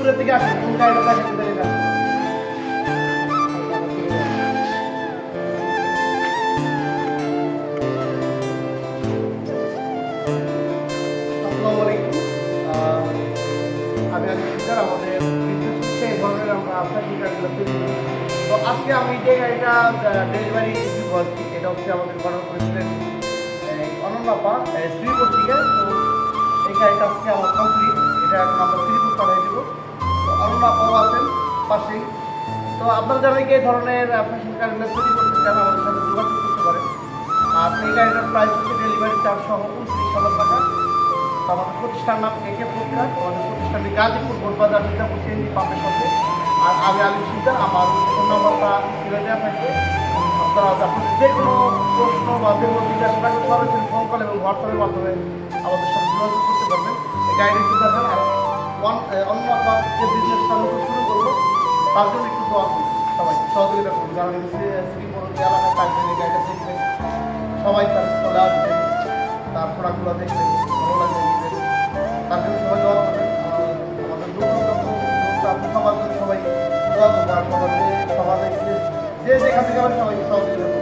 দূরের দিকে আসেন, কোন গাড়িটা দেখেন দেখে যান। আসসালামু আলাইকুম। আমি স্যার আমাদের বিদ্যুৎ এই ধরনের আমরা আপনার গাড়িগুলো তৈরি করি। তো আজকে আমি যে গাড়িটা ডেলিভারি দিব আর কি, এটা হচ্ছে আমাদের গণনা প্রেসিডেন্ট অনন্যাপা শ্রীপুর থেকে। তো এই গাড়িটা আজকে আমার কমপ্লিট, এটা এখন আমরা শ্রীপুর পাঠিয়ে দেবো। তো অনন্যাপাও আছেন পাশেই। তো আপনারা যারা এই ধরনের ফ্যাশন গাড়িগুলো তৈরি করতে চান আমাদের সাথে যোগাযোগ করতে পারেন। আর এই গাড়িটার প্রাইস হচ্ছে ডেলিভারি চার্জ সহ 29,000 টাকা। তো আমাদের প্রতিষ্ঠান নাম একে প্রকার, আমাদের প্রতিষ্ঠানটি গাজীপুর ভোটবাজার মির্জাপুর সিএনজি পাম্পের সাথে। আর আমি আলিম সিদ্দার, আমার ফোন নম্বরটা স্ক্রিনে দেওয়া থাকবে। আপনারা আপনাদের যে কোনো প্রশ্ন বা যে কোনো জিজ্ঞাসা থাকলে সরাসরি ফোন কল এবং হোয়াটসঅ্যাপের মাধ্যমে আমাদের সাথে যোগাযোগ করতে পারবেন। এই গাড়িটি একটু দেখেন। আর অন্য আপনার যে বিজনেসটা নতুন শুরু করবো তার জন্য একটু দোয়া করুন, সবাই সহযোগিতা করুন। কারণ শ্রীপুর যে এলাকায় থাকবেন, এই গাড়িটা দেখবেন, সবাই তার চলে আসবে, তার প্রোডাক্টগুলো দেখবেন, ভালো লাগবে নিজেদের। তার জন্য সবাই দোয়া করবেন। আমাদের সবার জন্য সবাই দোয়া করবো। আর সমাজে যে যেখান থেকে আবার সবাইকে সহযোগিতা করবো।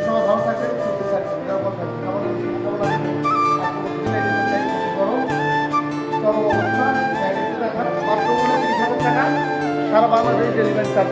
সবাই ভালো থাকবেন, সুস্থ থাকবেন, নিরাপদ থাকবেন। আমাদের শুভকামনা গরম চরম অবস্থা। দেখা মাত্র 30,000 টাকা সারা বাংলাদেশ ডেলিভারি চার্জ।